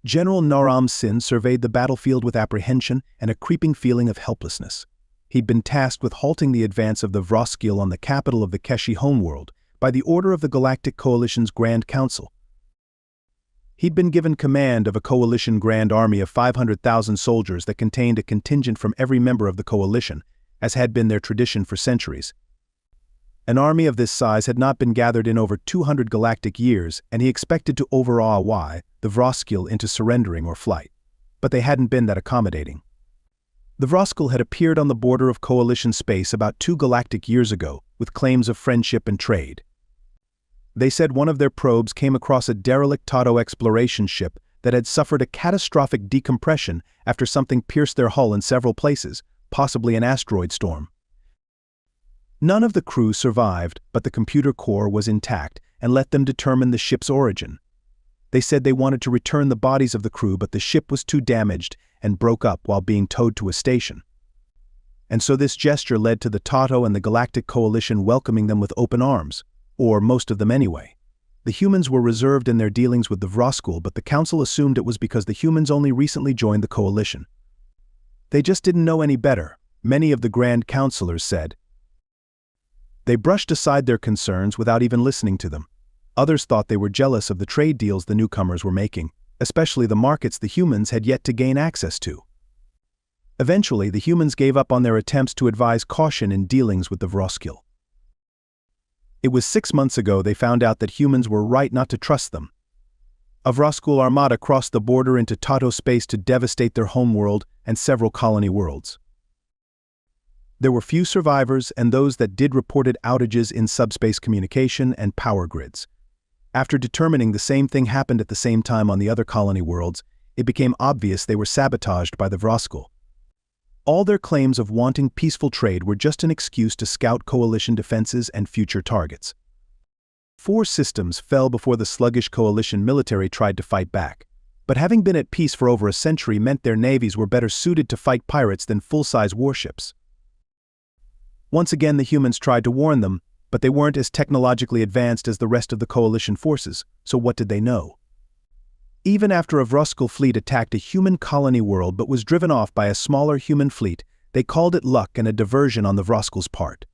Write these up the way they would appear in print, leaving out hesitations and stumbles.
General Naram Sin surveyed the battlefield with apprehension and a creeping feeling of helplessness. He'd been tasked with halting the advance of the Vroskil on the capital of the Keshi homeworld by the order of the Galactic Coalition's Grand Council. He'd been given command of a coalition grand army of 500,000 soldiers that contained a contingent from every member of the coalition, as had been their tradition for centuries. An army of this size had not been gathered in over 200 galactic years, and he expected to overawe the Vroskil into surrendering or flight. But they hadn't been that accommodating. The Vroskil had appeared on the border of coalition space about 2 galactic years ago, with claims of friendship and trade. They said one of their probes came across a derelict Tato exploration ship that had suffered a catastrophic decompression after something pierced their hull in several places, possibly an asteroid storm. None of the crew survived, but the computer core was intact and let them determine the ship's origin. They said they wanted to return the bodies of the crew, but the ship was too damaged and broke up while being towed to a station. And so this gesture led to the Tato and the Galactic Coalition welcoming them with open arms, or most of them anyway. The humans were reserved in their dealings with the Vroskil, but the Council assumed it was because the humans only recently joined the coalition. They just didn't know any better, many of the Grand Councilors said. They brushed aside their concerns without even listening to them. Others thought they were jealous of the trade deals the newcomers were making, especially the markets the humans had yet to gain access to. Eventually, the humans gave up on their attempts to advise caution in dealings with the Vroskil. It was 6 months ago they found out that humans were right not to trust them. A Vroskil armada crossed the border into Tato space to devastate their homeworld and several colony worlds. There were few survivors, and those that did reported outages in subspace communication and power grids. After determining the same thing happened at the same time on the other colony worlds, it became obvious they were sabotaged by the Vroskil. All their claims of wanting peaceful trade were just an excuse to scout coalition defenses and future targets. 4 systems fell before the sluggish coalition military tried to fight back, but having been at peace for over a century meant their navies were better suited to fight pirates than full-size warships. Once again the humans tried to warn them, but they weren't as technologically advanced as the rest of the coalition forces, so what did they know? Even after a Vroskil fleet attacked a human colony world but was driven off by a smaller human fleet, they called it luck and a diversion on the Vroskil's part.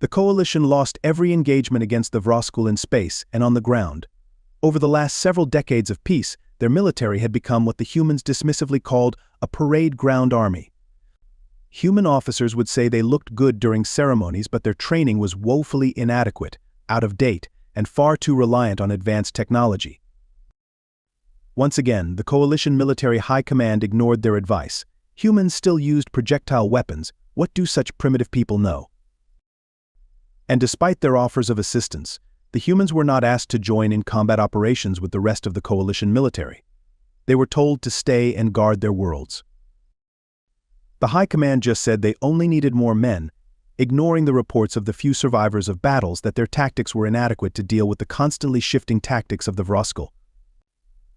The coalition lost every engagement against the Vroskil in space and on the ground. Over the last several decades of peace, their military had become what the humans dismissively called a parade ground army. Human officers would say they looked good during ceremonies, but their training was woefully inadequate, out of date, and far too reliant on advanced technology. Once again, the coalition military high command ignored their advice. Humans still used projectile weapons. What do such primitive people know? And despite their offers of assistance, the humans were not asked to join in combat operations with the rest of the coalition military. They were told to stay and guard their worlds. The High Command just said they only needed more men, ignoring the reports of the few survivors of battles that their tactics were inadequate to deal with the constantly shifting tactics of the Vroskil.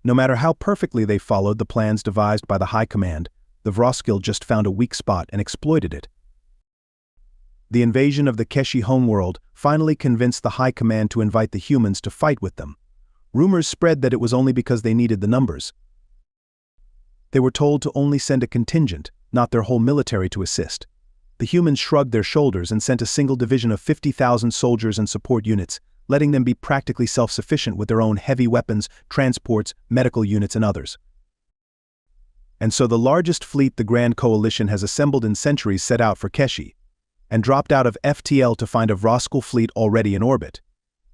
No matter how perfectly they followed the plans devised by the High Command, the Vroskil just found a weak spot and exploited it. The invasion of the Keshi homeworld finally convinced the High Command to invite the humans to fight with them. Rumors spread that it was only because they needed the numbers. They were told to only send a contingent, not their whole military, to assist. The humans shrugged their shoulders and sent a single division of 50,000 soldiers and support units, letting them be practically self-sufficient with their own heavy weapons, transports, medical units, and others. And so the largest fleet the Grand Coalition has assembled in centuries set out for Keshi, and dropped out of FTL to find a Vroskil fleet already in orbit.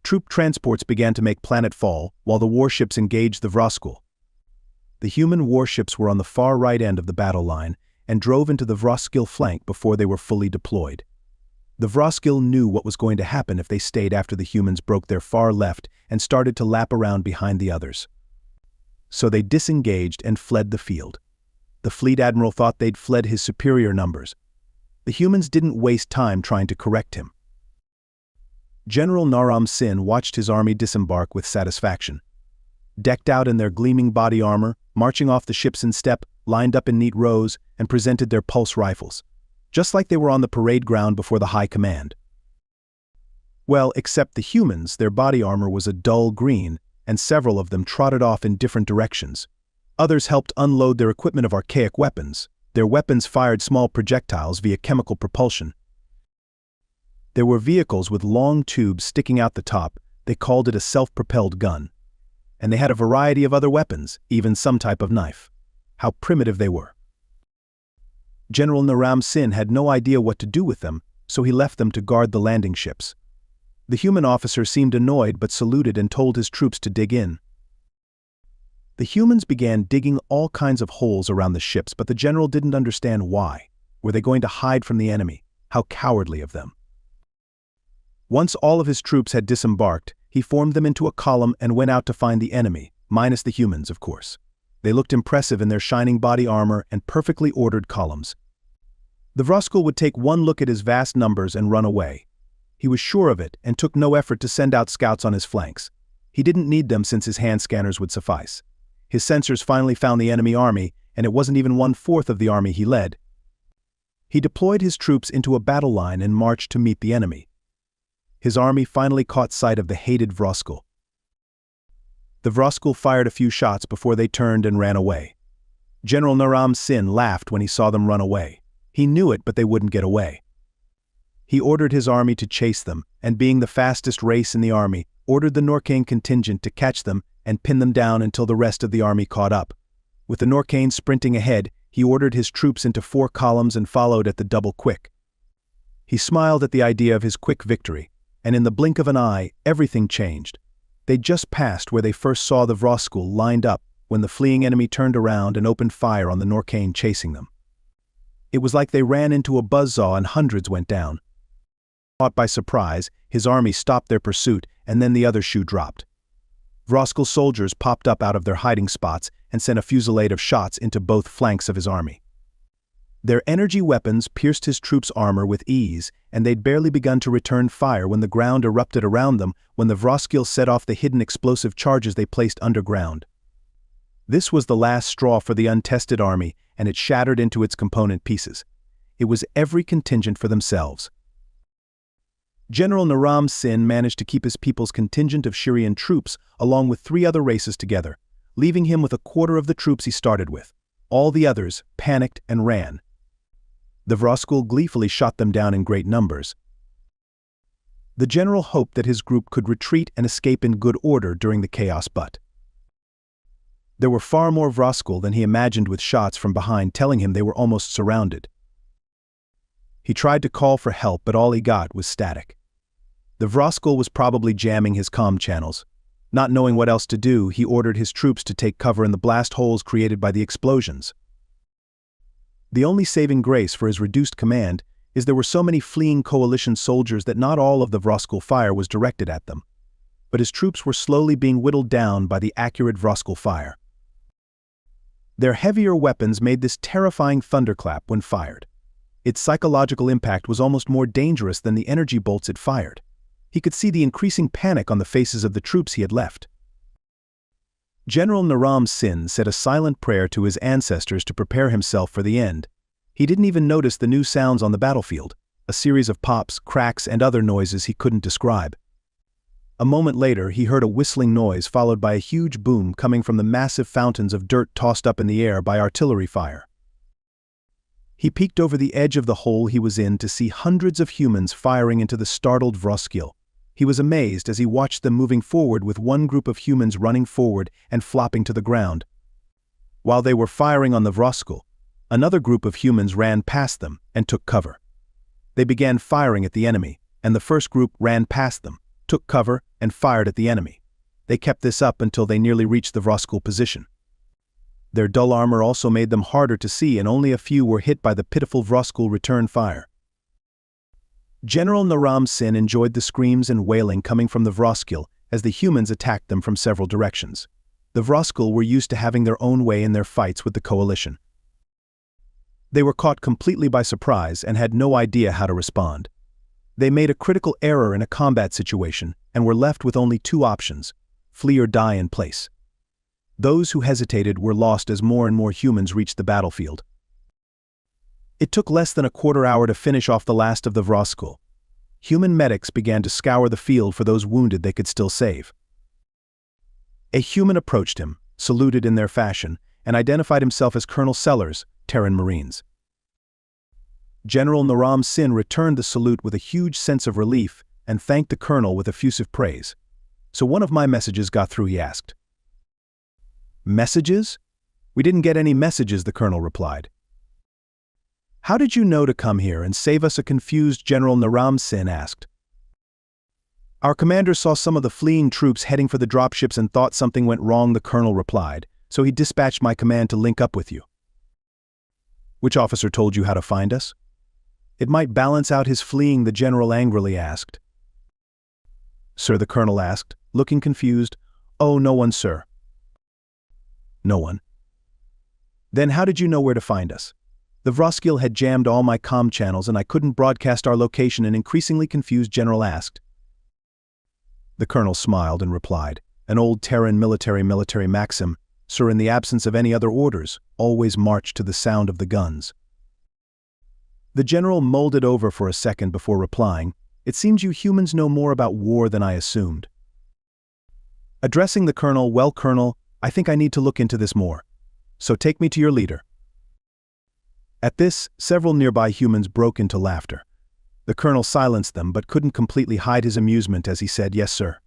Troop transports began to make planetfall, while the warships engaged the Vroskil. The human warships were on the far right end of the battle line, and drove into the Vroskil flank before they were fully deployed. The Vroskil knew what was going to happen if they stayed after the humans broke their far left and started to lap around behind the others. So they disengaged and fled the field. The fleet admiral thought they'd fled his superior numbers. The humans didn't waste time trying to correct him. General Naram Sin watched his army disembark with satisfaction. Decked out in their gleaming body armor, marching off the ships in step, lined up in neat rows, and presented their pulse rifles, just like they were on the parade ground before the High Command. Well, except the humans, their body armor was a dull green, and several of them trotted off in different directions. Others helped unload their equipment of archaic weapons. Their weapons fired small projectiles via chemical propulsion. There were vehicles with long tubes sticking out the top. They called it a self-propelled gun. And they had a variety of other weapons, even some type of knife. How primitive they were. General Naram Sin had no idea what to do with them, so he left them to guard the landing ships. The human officer seemed annoyed but saluted and told his troops to dig in. The humans began digging all kinds of holes around the ships, but the general didn't understand why. Were they going to hide from the enemy? How cowardly of them. Once all of his troops had disembarked, he formed them into a column and went out to find the enemy, minus the humans, of course. They looked impressive in their shining body armor and perfectly ordered columns. The Vroskil would take one look at his vast numbers and run away. He was sure of it and took no effort to send out scouts on his flanks. He didn't need them since his hand scanners would suffice. His sensors finally found the enemy army, and it wasn't even 1/4 of the army he led. He deployed his troops into a battle line and marched to meet the enemy. His army finally caught sight of the hated Vroskil. The Vroskil fired a few shots before they turned and ran away. General Naram Sin laughed when he saw them run away. He knew it, but they wouldn't get away. He ordered his army to chase them, and being the fastest race in the army, ordered the Norcane contingent to catch them and pin them down until the rest of the army caught up. With the Norcane sprinting ahead, he ordered his troops into 4 columns and followed at the double quick. He smiled at the idea of his quick victory, and in the blink of an eye, everything changed. They'd just passed where they first saw the Vroskil lined up when the fleeing enemy turned around and opened fire on the Norcane chasing them. It was like they ran into a buzzsaw and hundreds went down. Caught by surprise, his army stopped their pursuit, and then the other shoe dropped. Vroskil soldiers popped up out of their hiding spots and sent a fusillade of shots into both flanks of his army. Their energy weapons pierced his troops' armor with ease, and they'd barely begun to return fire when the ground erupted around them when the Vroskil set off the hidden explosive charges they placed underground. This was the last straw for the untested army, and it shattered into its component pieces. It was every contingent for themselves. General Naram Sin managed to keep his people's contingent of Shirian troops along with 3 other races together, leaving him with 1/4 of the troops he started with. All the others panicked and ran. The Vroskil gleefully shot them down in great numbers. The general hoped that his group could retreat and escape in good order during the chaos, but there were far more Vroskil than he imagined, with shots from behind telling him they were almost surrounded. He tried to call for help, but all he got was static. The Vroskil was probably jamming his comm channels. Not knowing what else to do, he ordered his troops to take cover in the blast holes created by the explosions. The only saving grace for his reduced command is there were so many fleeing coalition soldiers that not all of the Vroskil fire was directed at them. But his troops were slowly being whittled down by the accurate Vroskil fire. Their heavier weapons made this terrifying thunderclap when fired. Its psychological impact was almost more dangerous than the energy bolts it fired. He could see the increasing panic on the faces of the troops he had left. General Naram Sin said a silent prayer to his ancestors to prepare himself for the end. He didn't even notice the new sounds on the battlefield, a series of pops, cracks, and other noises he couldn't describe. A moment later, he heard a whistling noise followed by a huge boom coming from the massive fountains of dirt tossed up in the air by artillery fire. He peeked over the edge of the hole he was in to see hundreds of humans firing into the startled Vroskil. He was amazed as he watched them moving forward, with one group of humans running forward and flopping to the ground. While they were firing on the Vroskil, another group of humans ran past them and took cover. They began firing at the enemy, and the first group ran past them, took cover, and fired at the enemy. They kept this up until they nearly reached the Vroskil position. Their dull armor also made them harder to see, and only a few were hit by the pitiful Vroskil return fire. General Naram Sin enjoyed the screams and wailing coming from the Vroskil as the humans attacked them from several directions. The Vroskil were used to having their own way in their fights with the coalition. They were caught completely by surprise and had no idea how to respond. They made a critical error in a combat situation and were left with only 2 options: flee or die in place. Those who hesitated were lost as more and more humans reached the battlefield. It took less than a quarter hour to finish off the last of the Vroskil. Human medics began to scour the field for those wounded they could still save. A human approached him, saluted in their fashion, and identified himself as Colonel Sellers, Terran Marines. General Naram Sin returned the salute with a huge sense of relief and thanked the colonel with effusive praise. "So one of my messages got through?" he asked. "Messages? We didn't get any messages," the colonel replied. "How did you know to come here and save us?" a confused General Naram Sin asked. "Our commander saw some of the fleeing troops heading for the dropships and thought something went wrong," the colonel replied, "so he dispatched my command to link up with you." "Which officer told you how to find us?" "It might balance out his fleeing," the general angrily asked. "Sir?" the colonel asked, looking confused. "Oh, no one, sir." "No one? Then how did you know where to find us?" "The Vroskil had jammed all my comm channels and I couldn't broadcast our location," an increasingly confused general asked. The colonel smiled and replied, "An old Terran military maxim, sir, in the absence of any other orders, always march to the sound of the guns." The general mulled it over for a second before replying, "It seems you humans know more about war than I assumed." Addressing the colonel, "Well, Colonel, I think I need to look into this more. So take me to your leader." At this, several nearby humans broke into laughter. The colonel silenced them but couldn't completely hide his amusement as he said, "Yes, sir."